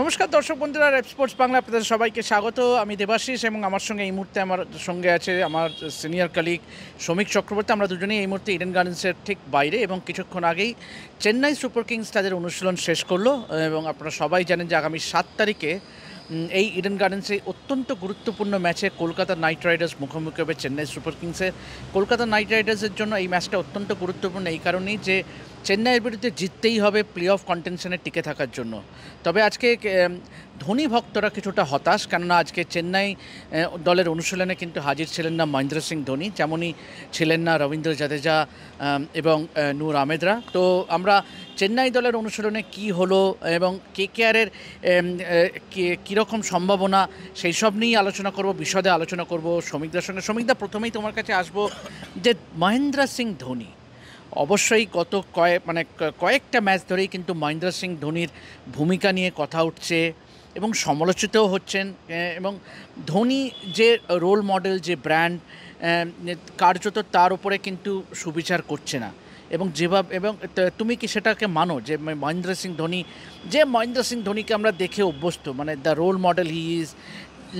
নমস্কার দর্শক বন্ধুরা, রেপ স্পোর্টস বাংলা আপনাদের সবাইকে স্বাগত। আমি দেবাশিস এবং আমার সঙ্গে এই মুহূর্তে আমার সঙ্গে আছে আমার সিনিয়র কলিগ শ্রমিক চক্রবর্তী। আমরা দুজনেই এই মুহূর্তে ইডেন গার্ডেন্সের ঠিক বাইরে এবং কিছুক্ষণ আগেই চেন্নাই সুপার কিংস তাদের অনুশীলন শেষ করলো এবং আপনারা সবাই জানেন যে আগামী 7 তারিখে এই ইডেন গার্ডেন্সে অত্যন্ত গুরুত্বপূর্ণ ম্যাচে কলকাতা নাইট রাইডার্স মুখোমুখি হবে চেন্নাই সুপার কিংসের। কলকাতা নাইট রাইডার্সের জন্য এই ম্যাচটা অত্যন্ত গুরুত্বপূর্ণ এই কারণেই যে চেন্নাইয়ের বিরুদ্ধে জিততেই হবে প্লে অফ কন্টেনশনে টিকে থাকার জন্য। তবে আজকে ধোনি ভক্তরা কিছুটা হতাশ, কেননা আজকে চেন্নাই দলের অনুশীলনে কিন্তু হাজির ছিলেন না মহেন্দ্র সিং ধোনি, যেমনই ছিলেন না রবীন্দ্র জাদেজা এবং নূর আহমেদরা। তো আমরা চেন্নাই দলের অনুশীলনে কি হলো এবং কেকেআরের কীরকম সম্ভাবনা সেই সব নিয়েই আলোচনা করব, বিশদে আলোচনা করব শ্রমিকদের সঙ্গে। শ্রমিকদা, প্রথমেই তোমার কাছে আসবো যে মহেন্দ্র সিং ধোনি অবশ্যই গত কয়েকটা ম্যাচ ধরেই কিন্তু মহেন্দ্র সিং ধোনির ভূমিকা নিয়ে কথা উঠছে এবং সমালোচিতও হচ্ছেন, এবং ধোনি যে রোল মডেল, যে ব্র্যান্ড, কার্যত তার উপরে কিন্তু সুবিচার করছে না। এবং যেভাবে, এবং তুমি কি সেটাকে মানো যে মহেন্দ্র সিং ধোনিকে আমরা দেখে অভ্যস্ত, মানে the role model, he is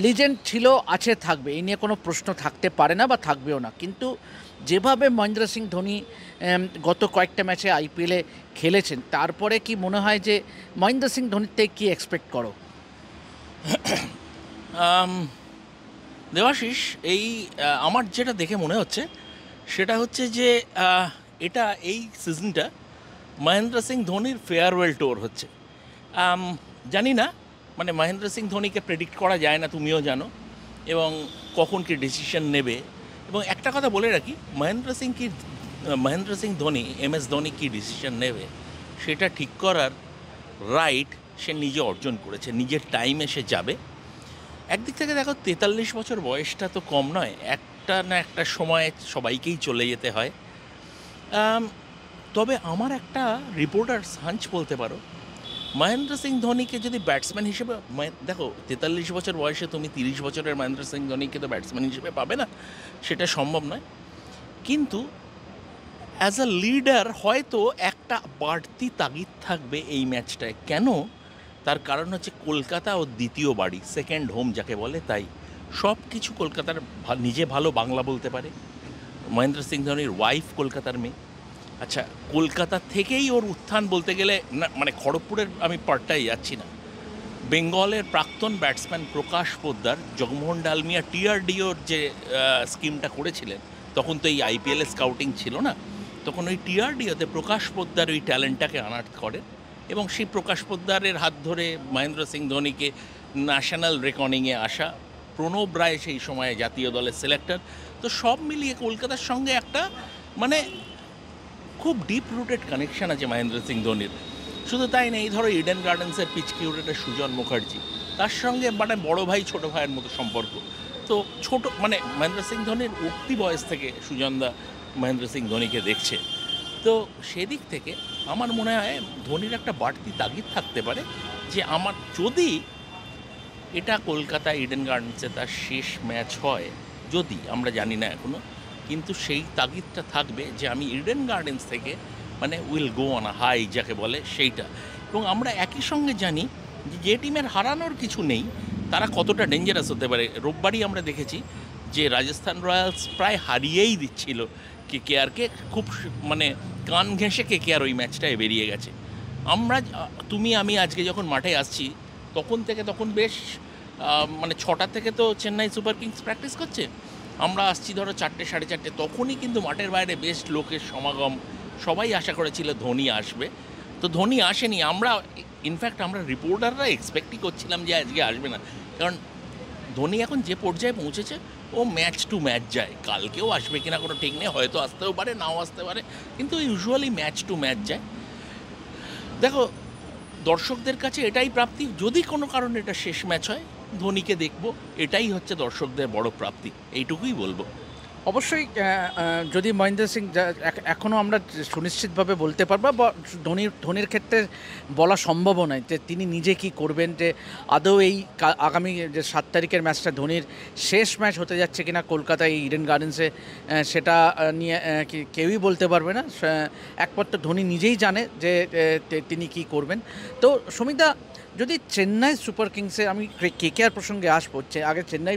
legend, ছিল, আছে, থাকবে, এই নিয়ে কোনো প্রশ্ন থাকতে পারে না বা থাকবেও না। কিন্তু যেভাবে মহেন্দ্র সিং ধোনি গত কয়েকটা ম্যাচে আইপিএলে খেলেছেন, তারপরে কি মনে হয় যে মহেন্দ্র সিং ধোনির থেকে কী এক্সপেক্ট করো? দেবাশিস, আমার যেটা দেখে মনে হচ্ছে সেটা হচ্ছে যে এটা এই সিজনটা মহেন্দ্র সিং ধোনির ফেয়ারওয়েল ট্যুর হচ্ছে। জানি না, মানে মহেন্দ্র সিং ধোনিকে প্রেডিক্ট করা যায় না, তুমিও জানো, এবং কখন কি ডিসিশন নেবে। এবং একটা কথা বলে রাখি, মহেন্দ্র সিং ধোনি, MS ধোনি কী ডিসিশন নেবে সেটা ঠিক করার রাইট সে নিজে অর্জন করেছে। নিজের টাইমে সে যাবে। একদিক থেকে দেখো, 43 বছর বয়সটা তো কম নয়। একটা না একটা সময় সবাইকেই চলে যেতে হয়। তবে আমার একটা রিপোর্টার্স হাঞ্চ বলতে পারো, মহেন্দ্র সিং ধোনিকে যদি ব্যাটসম্যান হিসেবে দেখো, 43 বছর বয়সে তুমি 30 বছরের মহেন্দ্র সিং ধোনিকে তো ব্যাটসম্যান হিসেবে পাবে না, সেটা সম্ভব নয়। কিন্তু অ্যাজ আ লিডার হয়তো একটা বাড়তি তাগিদ থাকবে এই ম্যাচটায়। কেন? তার কারণ হচ্ছে কলকাতা ও দ্বিতীয় বাড়ি, সেকেন্ড হোম যাকে বলে। তাই সব কিছু কলকাতার, নিজে ভালো বাংলা বলতে পারে, মহেন্দ্র সিং ধোনির ওয়াইফ কলকাতার মেয়ে। আচ্ছা, কলকাতা থেকেই ওর উত্থান বলতে গেলে না, মানে খড়গপুরের আমি পার্টটাই যাচ্ছি না, বেঙ্গলের প্রাক্তন ব্যাটসম্যান প্রকাশ পোদ্দার, জগমোহন ডালমিয়া TRDOর যে স্কিমটা করেছিলেন, তখন তো এই IPL-এ স্কাউটিং ছিল না, তখন ওই TRDOতে প্রকাশ পোদ্দার ওই ট্যালেন্টটাকে আনার্ট করে এবং সেই প্রকাশ পোদ্দারের হাত ধরে মহেন্দ্র সিং ধোনিকে ন্যাশনাল রেকর্ডিংয়ে আসা, প্রণব রায় সেই সময়ে জাতীয় দলের সিলেক্টর। তো সব মিলিয়ে কলকাতার সঙ্গে একটা মানে খুব ডিপ রুটেড কানেকশান আছে মহেন্দ্র সিং ধোনির। শুধু তাই না, এই ধরো ইডেন গার্ডেন্সের পিচ কিউরেটার সুজন মুখার্জি, তার সঙ্গে মানে বড় ভাই ছোট ভাইয়ের মতো সম্পর্ক। তো ছোট মানে মহেন্দ্র সিং ধোনির উঠতি বয়স থেকে সুজনদা মহেন্দ্র সিং ধোনিকে দেখছে। তো সেদিক থেকে আমার মনে হয় ধোনির একটা বাড়তি তাগিদ থাকতে পারে যে আমার যদি এটা কলকাতা ইডেন গার্ডেন্সে তার শেষ ম্যাচ হয়, যদি, আমরা জানি না এখনও, কিন্তু সেই তাগিদটা থাকবে যে আমি ইডেন গার্ডেন্স থেকে মানে will go on a high যাকে বলে সেইটা। এবং আমরা একই সঙ্গে জানি যে টিমের হারানোর কিছু নেই তারা কতটা ডেঞ্জারাস হতে পারে। রোববারই আমরা দেখেছি যে রাজস্থান রয়্যালস প্রায় হারিয়েই দিচ্ছিল KKRকে, খুব মানে কান ঘেঁষে KKR ওই ম্যাচটায় বেরিয়ে গেছে। তুমি আমি আজকে যখন মাঠে আসছি তখন বেশ মানে 6টা থেকে তো চেন্নাই সুপার কিংস প্র্যাকটিস করছে, আমরা আসছি ধরো 4টে 4:30, তখনই কিন্তু মাঠের বাইরে বেশ লোকের সমাগম। সবাই আশা করেছিল ধোনি আসবে, তো ধোনি আসেনি। ইনফ্যাক্ট আমরা রিপোর্টাররা এক্সপেক্টই করছিলাম যে আজকে আসবে না, কারণ ধোনি এখন যে পর্যায়ে পৌঁছেছে ও ম্যাচ টু ম্যাচ যায়। কালকেও আসবে কিনা কোনো ঠিক নেই, হয়তো আসতেও পারে, নাও আসতে পারে, কিন্তু ইউজুয়ালি ম্যাচ টু ম্যাচ যায়। দেখো, দর্শকদের কাছে এটাই প্রাপ্তি, যদি কোনো কারণে এটা শেষ ম্যাচ হয় ধোনিকে দেখবো, এটাই হচ্ছে দর্শকদের বড় প্রাপ্তি, এইটুকুই বলবো। অবশ্যই যদি মহেন্দ্র সিং, এখনও আমরা সুনিশ্চিতভাবে বলতে পারবো বা ধোনির ক্ষেত্রে বলা সম্ভব নয় যে তিনি নিজে কি করবেন, যে আদৌ এই আগামী যে 7 তারিখের ম্যাচটা ধোনির শেষ ম্যাচ হতে যাচ্ছে কিনা কলকাতায় এই ইডেন গার্ডেন্সে, সেটা নিয়ে কেউই বলতে পারবে না। একমাত্র ধোনি নিজেই জানে যে তিনি কি করবেন। তো সুমিতা, যদি চেন্নাই সুপার কিংসে আমি কেকেআর প্রসঙ্গে আসবো, আগে চেন্নাই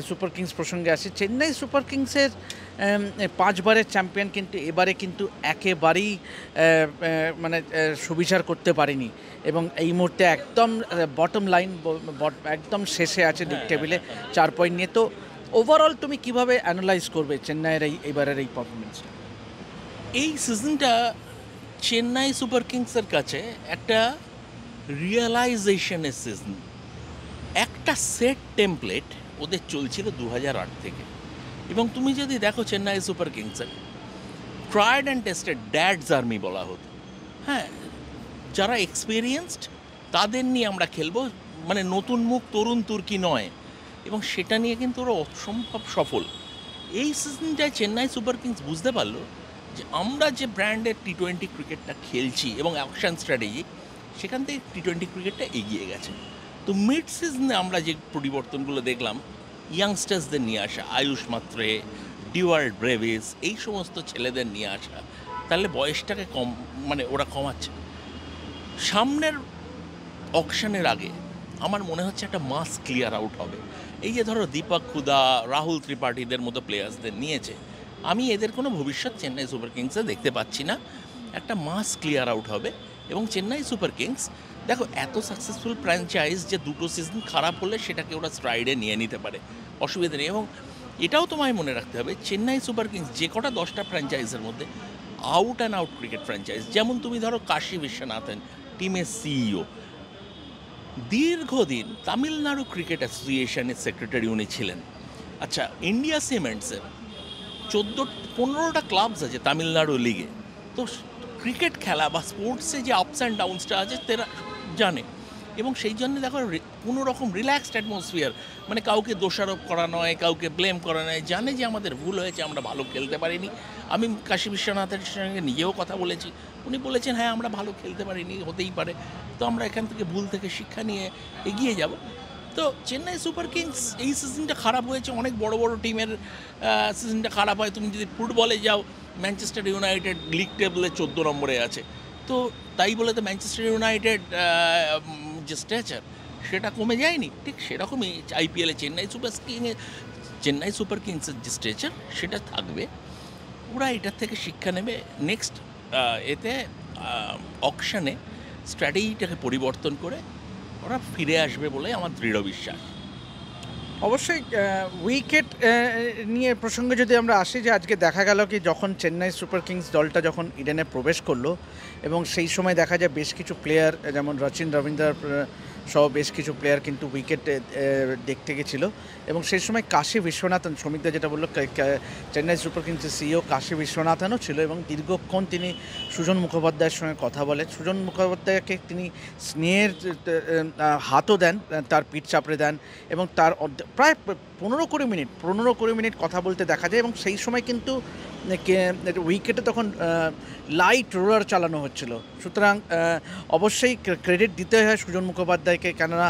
সুপার কিংস প্রসঙ্গে আসি। চেন্নাই সুপার কিংসের 5 বারের চ্যাম্পিয়ন কিন্তু এবারে কিন্তু একেবারেই মানে সুবিচার করতে পারেনি এবং এই মুহূর্তে একদম বটম লাইন, একদম শেষে আছে লিগ টেবিলে 4 পয়েন্ট নিয়ে। তো ওভারঅল তুমি কিভাবে অ্যানালাইজ করবে চেন্নাইয়ের এইবারের এই পারফরমেন্স? এই সিজনটা চেন্নাই সুপার কিংসের কাছে একটা রিয়েলাইজেশনের সিজন। একটা সেট টেমপ্লেট ওদের চলছিল 2008 থেকে, এবং তুমি যদি দেখো চেন্নাই সুপার কিংসের tried and tested dad's army বলা হতো, হ্যাঁ, যারা এক্সপিরিয়েন্সড তাদের নিয়ে আমরা খেলবো, মানে নতুন মুখ তরুণ তুর্কি নয়, এবং সেটা নিয়ে কিন্তু ওরা অসম্ভব সফল। এই সিজনটায় চেন্নাই সুপার কিংস বুঝতে পারলো যে আমরা যে ব্র্যান্ডের T20 ক্রিকেটটা খেলছি এবং অ্যাকশন স্ট্র্যাটেজি, সেখান থেকে T20 ক্রিকেটটা এগিয়ে গেছে। তো মিড সিজনে আমরা যে পরিবর্তনগুলো দেখলাম, ইয়াংস্টার্সদের নিয়ে আসা, আয়ুষ মাত্রে, ডিওয়ার্ড ব্রেভিস, এই সমস্ত ছেলেদের নিয়ে আসা, তাহলে বয়সটাকে মানে ওরা কমাচ্ছে। সামনের অকশনের আগে আমার মনে হচ্ছে একটা মাস ক্লিয়ার আউট হবে। এই যে ধরো দীপক হুদা, রাহুল ত্রিপাঠীদের মতো প্লেয়ার্সদের নিয়েছে, আমি এদের কোনো ভবিষ্যৎ চেন্নাই সুপার কিংসে দেখতে পাচ্ছি না। একটা মাস ক্লিয়ার আউট হবে এবং চেন্নাই সুপার কিংস, দেখো, এত সাকসেসফুল ফ্র্যাঞ্চাইজ যে দুটো সিজন খারাপ হলে সেটাকে ওরা স্ট্রাইডে নিয়ে নিতে পারে, অসুবিধা নেই। এবং এটাও তোমায় মনে রাখতে হবে, চেন্নাই সুপার কিংস যে কটা 10টা ফ্র্যাঞ্চাইজের মধ্যে out and out cricket franchise. যেমন তুমি ধরো কাশী বিশ্বনাথন, টিমের সিইও, দীর্ঘদিন তামিলনাড়ু ক্রিকেট অ্যাসোসিয়েশনের সেক্রেটারি উনি ছিলেন। আচ্ছা, ইন্ডিয়া সিমেন্টসের 14-15টা ক্লাবস আছে তামিলনাড়ু লিগে। তো ক্রিকেট খেলা বা স্পোর্টসে যে আপস অ্যান্ড ডাউনসটা আছে তারা জানে, এবং সেই জন্য দেখো কোনো রকম রিল্যাক্সড অ্যাটমসফিয়ার, মানে কাউকে দোষারোপ করা নয়, কাউকে ব্লেম করা নয়, জানে যে আমাদের ভুল হয়েছে, আমরা ভালো খেলতে পারিনি। আমি কাশী বিশ্বনাথের সঙ্গে নিজেও কথা বলেছি, উনি বলেছেন হ্যাঁ আমরা ভালো খেলতে পারিনি, হতেই পারে, তো আমরা এখান থেকে ভুল থেকে শিক্ষা নিয়ে এগিয়ে যাব। তো চেন্নাই সুপার কিংস এই সিজনটা খারাপ হয়েছে, অনেক বড় বড় টিমের সিজনটা খারাপ হয়। তুমি যদি ফুটবলে যাও, ম্যানচেস্টার ইউনাইটেড লিগ টেবলে 14 নম্বরে আছে, তো তাই বলে তো ম্যানচেস্টার ইউনাইটেড যে স্ট্যাচার সেটা কমে যায়নি। ঠিক সেরকমই আইপিএলে চেন্নাই সুপার কিংসের যে স্ট্যাচার সেটা থাকবে। ওরা এটার থেকে শিক্ষা নেবে, নেক্সট এতে অকশনে স্ট্র্যাটেজিটাকে পরিবর্তন করে ওরা ফিরে আসবে বলে আমার দৃঢ় বিশ্বাস। অবশ্যই উইকেট নিয়ে প্রসঙ্গে যদি আমরা আসি, যে আজকে দেখা গেল কি যখন চেন্নাই সুপার কিংস দলটা যখন ইডেনে প্রবেশ করলো এবং সেই সময় দেখা যায় বেশ কিছু প্লেয়ার যেমন রচিন রবীন্দ্র সহ বেশ কিছু প্লেয়ার কিন্তু উইকেট দেখতে গেছিলো, এবং সেই সময় কাশী বিশ্বনাথন, শ্রমিকদা যেটা বললো, চেন্নাই সুপার কিংসের সিইও কাশী বিশ্বনাথনও ছিল, এবং দীর্ঘক্ষণ তিনি সুজন মুখোপাধ্যায়ের সঙ্গে কথা বলেন। সুজন মুখোপাধ্যায়কে তিনি স্নেহের হাতও দেন, তার পিঠ চাপড়ে দেন, এবং তার প্রায় 15-20 মিনিট কথা বলতে দেখা যায়। এবং সেই সময় কিন্তু উইকেটে তখন লাইট রোলার চালানো হচ্ছিল। সুতরাং অবশ্যই ক্রেডিট দিতে হয় সুজন মুখোপাধ্যায়কে, কেননা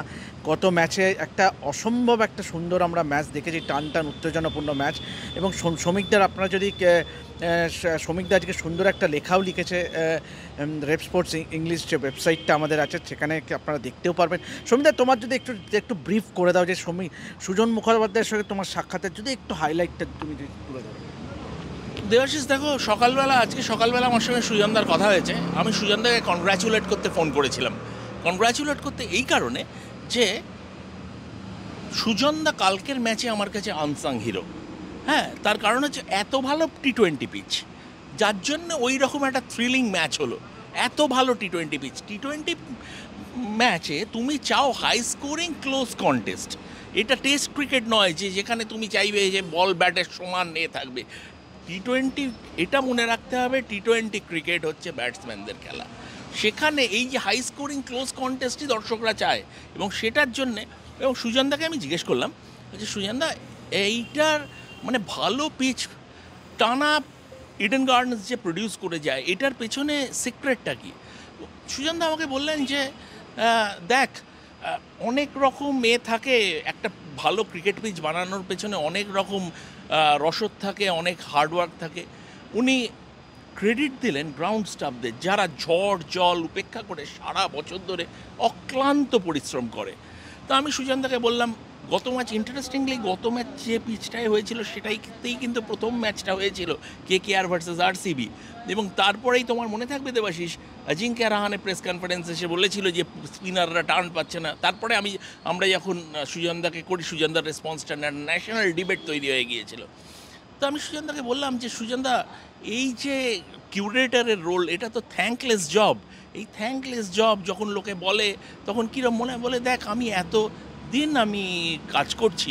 গত ম্যাচে একটা অসম্ভব একটা সুন্দর আমরা ম্যাচ দেখেছি, টান উত্তেজনাপূর্ণ ম্যাচ। এবং শ্রমিকদের, আপনারা যদি শ্রমিকদা আজকে সুন্দর একটা লেখাও লিখেছে, রেপ স্পোর্টস ইংলিশ যে ওয়েবসাইটটা আমাদের আছে সেখানে আপনারা দেখতেও পারবেন। শ্রমিকদা, তোমার যদি একটু ব্রিফ করে দাও যে সুজন মুখোপাধ্যায়ের সঙ্গে তোমার সাক্ষাতের যদি একটু হাইলাইটটা তুমি যদি তুলে দাও। দেবাশিস, দেখো, আজকে সকালবেলা আমার সঙ্গে সুজনদার কথা হয়েছে। আমি সুজনদাকে কনগ্র্যাচুলেট করতে ফোন করেছিলাম, কনগ্র্যাচুলেট করতে এই কারণে যে সুজনদা কালকের ম্যাচে আমার কাছে আনসাং হিরো। হ্যাঁ, তার কারণ হচ্ছে এত ভালো T20 পিচ, যার জন্য ওই রকম একটা থ্রিলিং ম্যাচ হলো। এত ভালো T20 পিচ, T20 ম্যাচে তুমি চাও হাই স্কোরিং ক্লোজ কন্টেস্ট। এটা টেস্ট ক্রিকেট নয় যে যেখানে তুমি চাইবে যে বল ব্যাটের সমান নিয়ে থাকবে। T20, এটা মনে রাখতে হবে, T20 ক্রিকেট হচ্ছে ব্যাটসম্যানদের খেলা। সেখানে এই যে হাই স্কোরিং ক্লোজ কন্টেস্টই দর্শকরা চায়, এবং সেটার জন্যে, এবং সুজনদাকে আমি জিজ্ঞেস করলাম যে সুজনদা, এইটার মানে ভালো পিচ টানা ইডেন গার্ডেন্স যে প্রডিউস করে যায়, এটার পেছনে সিক্রেটটা কি? সুজনদা আমাকে বললেন যে দেখ, অনেক রকম থাকে, একটা ভালো ক্রিকেট পিচ বানানোর পেছনে অনেক রকম রসদ থাকে, অনেক হার্ডওয়ার্ক থাকে। উনি ক্রেডিট দিলেন গ্রাউন্ড স্টাফদের, যারা ঝড় জল উপেক্ষা করে সারা বছর ধরে অক্লান্ত পরিশ্রম করে। তো আমি সুজানদাকে বললাম, গত ম্যাচ ইন্টারেস্টিংলি গত ম্যাচ যে পিচটাই হয়েছিল সেটাইতেই কিন্তু প্রথম ম্যাচটা হয়েছিল KKR ভার্সেস RCB, এবং তারপরেই তোমার মনে থাকবে দেবাশিস, অজিঙ্ক্য রাহানে প্রেস কনফারেন্সে এসে বলেছিল যে স্পিনাররা টার্ন পাচ্ছে না। তারপরে আমরা যখন সুজানদাকে করি, সুজানদার রেসপন্সটা ন্যাশনাল ডিবেট তৈরি হয়ে গিয়েছিল। তো আমি সুজানদাকে বললাম যে সুজানদা, এই যে কিউরেটারের রোল, এটা তো থ্যাঙ্কলেস জব। এই থ্যাঙ্কলেস জব যখন লোকে বলে তখন কীরকম মনে বলে, দেখ আমি এত দিন আমি কাজ করছি,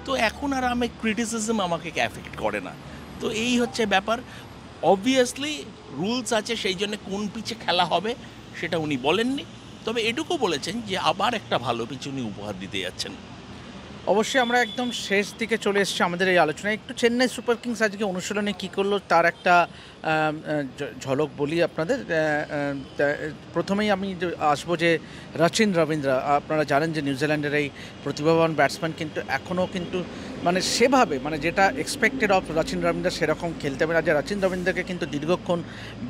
তো এখন আর আমি ক্রিটিসিজম আমাকে অ্যাফেক্ট করে না। তো এই হচ্ছে ব্যাপার। অবভিয়াসলি রুলস আছে, সেই জন্য কোন পিচে খেলা হবে সেটা উনি বলেননি, তবে এটুকু বলেছেন যে আবার একটা ভালো পিচ উনি উপহার দিতে যাচ্ছেন। অবশ্যই আমরা একদম শেষ দিকে চলে এসেছি আমাদের এই আলোচনায়। একটু চেন্নাই সুপার কিংস আজকে অনুশীলনে কী করলো তার একটা ঝলক বলি আপনাদের। প্রথমেই আমি আসবো যে রচিন রবীন্দ্র, আপনারা জানেন যে নিউজিল্যান্ডের এই প্রতিভাবান ব্যাটসম্যান কিন্তু এখনও কিন্তু মানে সেভাবে মানে যেটা এক্সপেক্টেড অফ রচিন রবীন্দ্র সেরকম খেলতে পারে। যে রচিন রবীন্দ্রকে কিন্তু দীর্ঘক্ষণ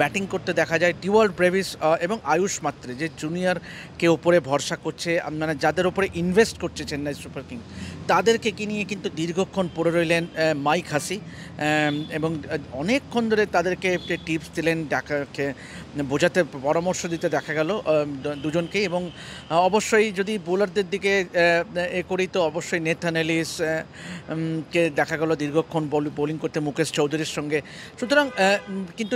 ব্যাটিং করতে দেখা যায়। ডিওয়ার্ড ব্রেভিস এবং আয়ুষ মাত্রে যে জুনিয়রকে ওপরে ভরসা করছে, মানে যাদের ওপরে ইনভেস্ট করছে চেন্নাই সুপার কিংস, তাদেরকে কি নিয়ে কিন্তু দীর্ঘক্ষণ পড়ে রইলেন মাইক হাসি, এবং অনেকক্ষণ ধরে তাদেরকে টিপস দিলেন, ডাকাকে বোঝাতে পরামর্শ দিতে দেখা গেল দুজনকেই। এবং অবশ্যই যদি বোলারদের দিকে করি তো অবশ্যই নেথান এলিস কে দেখা গেল দীর্ঘক্ষণ বোলিং করতে মুকেশ চৌধুরীর সঙ্গে। সুতরাং কিন্তু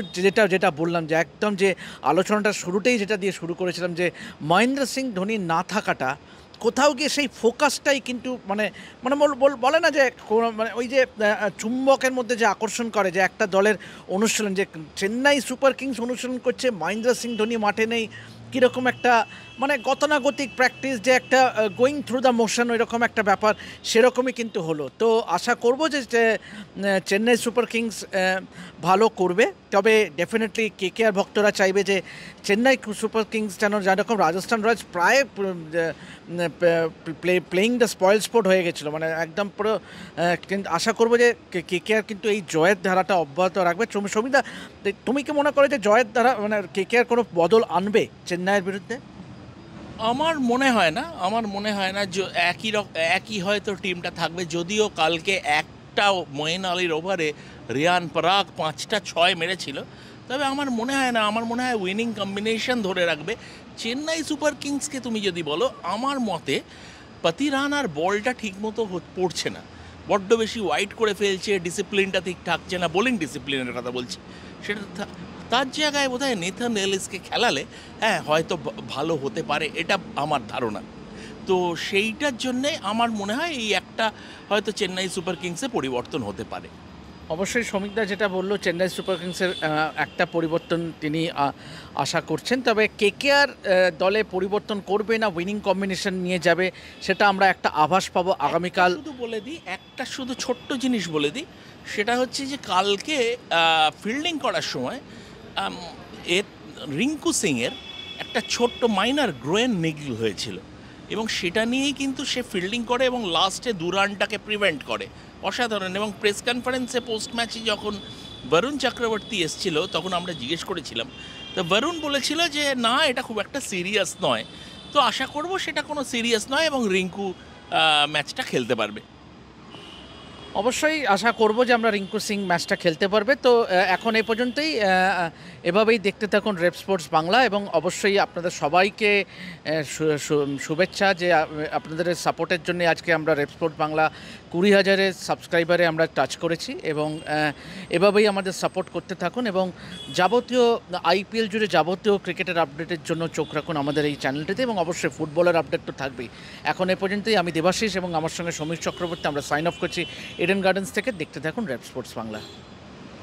যেটা বললাম যে একদম যে আলোচনাটা শুরুতেই যেটা দিয়ে শুরু করেছিলাম, যে মহেন্দ্র সিং ধোনি না থাকাটা কোথাও গিয়ে সেই ফোকাসটাই কিন্তু মানে মানে বলে না যে মানে ওই যে চুম্বকের মধ্যে যে আকর্ষণ করে, যে একটা দলের অনুশীলন, যে চেন্নাই সুপার কিংস অনুশীলন করছে, মহেন্দ্র সিং ধোনি মাঠে নেই, কীরকম একটা মানে গতানুগতিক প্র্যাকটিস, যে একটা গোয়িং থ্রু দ্য মোশন, ওই রকম একটা ব্যাপার সেরকমই কিন্তু হলো। তো আশা করব যে চেন্নাই সুপার কিংস ভালো করবে, তবে ডেফিনেটলি KKR ভক্তরা চাইবে যে চেন্নাই সুপার কিংস যেন যেরকম রাজস্থান রয়্যালস প্রায় প্লেয়িং দ্য স্পয়েল স্পোর্ট হয়ে গেছিলো, মানে একদম পুরো, কিন্তু আশা করবো যে KKR কিন্তু এই জয়ের ধারাটা অব্যাহত রাখবে। সৌমিতা, তুমি কি মনে করো যে জয়ের ধারা মানে KKR কোনো বদল আনবে চেন্নাইয়ের বিরুদ্ধে? আমার মনে হয় না যে একই হয়তো টিমটা থাকবে, যদিও কালকে একটা মঈন আলীর ওভারে রিয়ান পরাগ 5টা 6 মেরেছিল, তবে আমার মনে হয় উইনিং কম্বিনেশন ধরে রাখবে। চেন্নাই সুপার কিংসকে তুমি যদি বলো, আমার মতে পাতিরানার বলটা ঠিকমতো পড়ছে না, বড্ড বেশি ওয়াইড করে ফেলছে, ডিসিপ্লিনটা ঠিক থাকছে না, বোলিং ডিসিপ্লিনের কথা বলছি, সেটা তার জায়গায় বোধহয় নেথান এলিসকে খেলালে হয়তো ভালো হতে পারে, এটা আমার ধারণা। তো সেইটার জন্যে আমার মনে হয় এই একটা হয়তো চেন্নাই সুপার কিংসে পরিবর্তন হতে পারে। অবশ্যই শ্রমিকদা যেটা বললো, চেন্নাই সুপার কিংসের একটা পরিবর্তন তিনি আশা করছেন, তবে KKR দলে পরিবর্তন করবে না উইনিং কম্বিনেশন নিয়ে যাবে, সেটা আমরা একটা আভাস পাবো আগামীকাল। একটা শুধু ছোট্ট জিনিস বলে দিই, সেটা হচ্ছে যে কালকে ফিল্ডিং করার সময় রিঙ্কু সিংয়ের একটা ছোট্ট মাইনার গ্রোয়েন নিগল হয়েছিল, এবং সেটা নিয়েই কিন্তু সে ফিল্ডিং করে এবং লাস্টে 2 রানটাকে প্রিভেন্ট করে, অসাধারণ। এবং প্রেস কনফারেন্সে পোস্ট ম্যাচে যখন বরুণ চক্রবর্তী এসেছিল তখন আমরা জিজ্ঞেস করেছিলাম, তো বরুণ বলেছিল যে না, এটা খুব একটা সিরিয়াস নয়। তো আশা করব সেটা কোনো সিরিয়াস নয় এবং রিঙ্কু ম্যাচটা খেলতে পারবে। অবশ্যই আশা করব যে আমরা রিঙ্কু সিং ম্যাচটা খেলতে পারবে। তো এখন এই পর্যন্তই, এভাবেই দেখতে থাকুন রেপ স্পোর্টস বাংলা, এবং অবশ্যই আপনাদের সবাইকে শুভেচ্ছা যে আপনাদের সাপোর্টের জন্য আজকে আমরা রেপ স্পোর্টস বাংলা 20,000 সাবস্ক্রাইবারে আমরা টাচ করেছি, এবং এভাবেই আমাদের সাপোর্ট করতে থাকুন, এবং যাবতীয় IPL জুড়ে যাবতীয় ক্রিকেটের আপডেটের জন্য চোখ রাখুন আমাদের এই চ্যানেলটিতে, এবং অবশ্যই ফুটবলের আপডেট তো থাকবেই। এখন এ পর্যন্তই, আমি দেবাশিস এবং আমার সঙ্গে সমীর চক্রবর্তী আমরা সাইন অফ করছি ইডেন গার্ডেন্স থেকে। দেখতে থাকুন রেপ স্পোর্টস বাংলা।